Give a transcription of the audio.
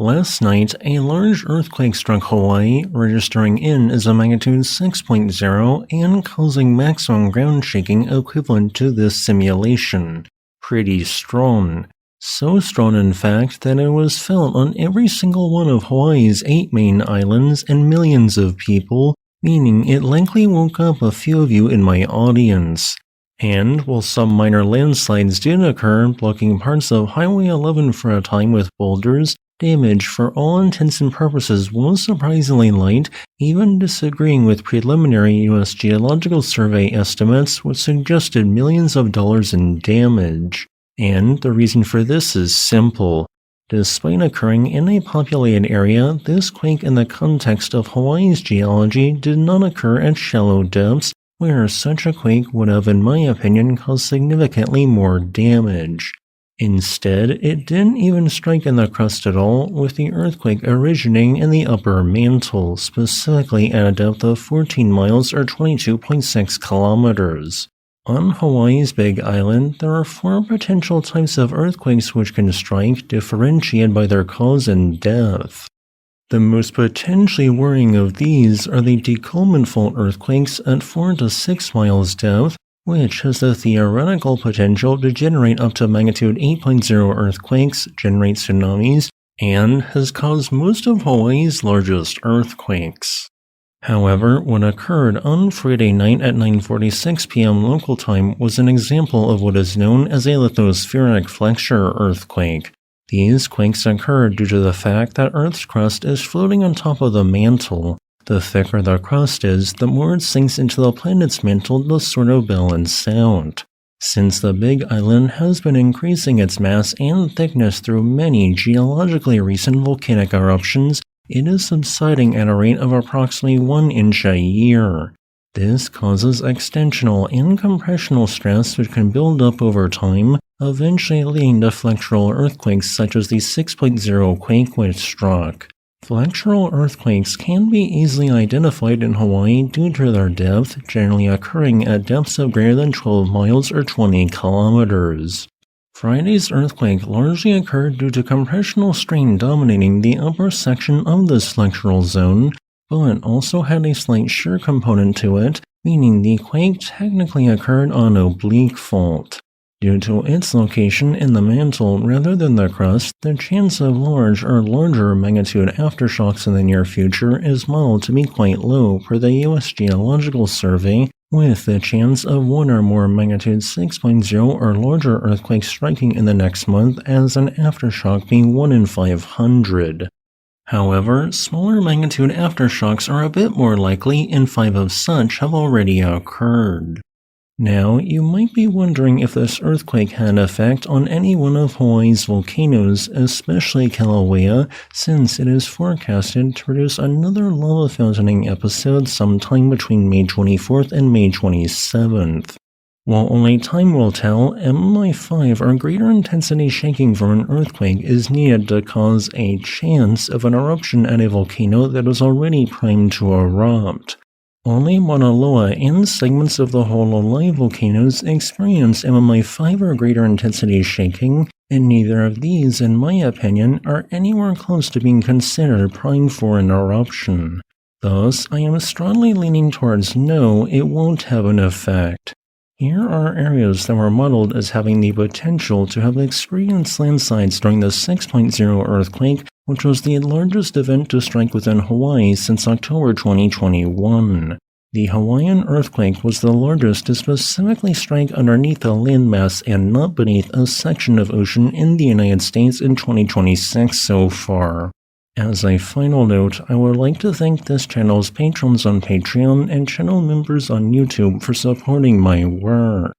Last night, a large earthquake struck Hawaii, registering in as a magnitude 6.0 and causing maximum ground shaking equivalent to this simulation. Pretty strong. So strong, in fact, that it was felt on every single one of Hawaii's 8 main islands and millions of people, meaning it likely woke up a few of you in my audience. And while some minor landslides did occur, blocking parts of Highway 11 for a time with boulders, damage for all intents and purposes was surprisingly light, even disagreeing with preliminary U.S. Geological Survey estimates which suggested millions of dollars in damage. And the reason for this is simple. Despite occurring in a populated area, this quake in the context of Hawaii's geology did not occur at shallow depths, where such a quake would have, in my opinion, caused significantly more damage. Instead, it didn't even strike in the crust at all, with the earthquake originating in the upper mantle, specifically at a depth of 14 miles or 22.6 kilometers. On Hawaii's Big Island, there are 4 potential types of earthquakes which can strike, differentiated by their cause and depth. The most potentially worrying of these are the deculment fault earthquakes at 4 to 6 miles depth, which has the theoretical potential to generate up to magnitude 8.0 earthquakes, generate tsunamis, and has caused most of Hawaii's largest earthquakes. However, what occurred on Friday night at 9:46 p.m. local time was an example of what is known as a lithospheric flexure earthquake. These quakes occur due to the fact that Earth's crust is floating on top of the mantle. The thicker the crust is, the more it sinks into the planet's mantle to sort of balance out. Since the Big Island has been increasing its mass and thickness through many geologically recent volcanic eruptions, it is subsiding at a rate of approximately 1 inch a year. This causes extensional and compressional stress which can build up over time, eventually leading to flexural earthquakes such as the 6.0 quake which struck. Flexural earthquakes can be easily identified in Hawaii due to their depth, generally occurring at depths of greater than 12 miles or 20 kilometers. Friday's earthquake largely occurred due to compressional strain dominating the upper section of this flexural zone, but also had a slight shear component to it, meaning the quake technically occurred on oblique fault. Due to its location in the mantle rather than the crust, the chance of large or larger magnitude aftershocks in the near future is modeled to be quite low per the U.S. Geological Survey, with the chance of 1 or more magnitude 6.0 or larger earthquakes striking in the next month as an aftershock being 1 in 500. However, smaller magnitude aftershocks are a bit more likely, and 5 of such have already occurred. Now, you might be wondering if this earthquake had an effect on any one of Hawaii's volcanoes, especially Kilauea, since it is forecasted to produce another lava fountaining episode sometime between May 24th and May 27th. While only time will tell, MI5 or greater intensity shaking from an earthquake is needed to cause a chance of an eruption at a volcano that is already primed to erupt. Only Mauna Loa and segments of the Hololai volcanoes experience MMI5 or greater intensity shaking, and neither of these, in my opinion, are anywhere close to being considered primed for an eruption. Thus, I am strongly leaning towards no, it won't have an effect. Here are areas that were modeled as having the potential to have experienced landslides during the 6.0 earthquake, which was the largest event to strike within Hawaii since October 2021. The Hawaiian earthquake was the largest to specifically strike underneath a landmass and not beneath a section of ocean in the United States in 2026 so far. As a final note, I would like to thank this channel's patrons on Patreon and channel members on YouTube for supporting my work.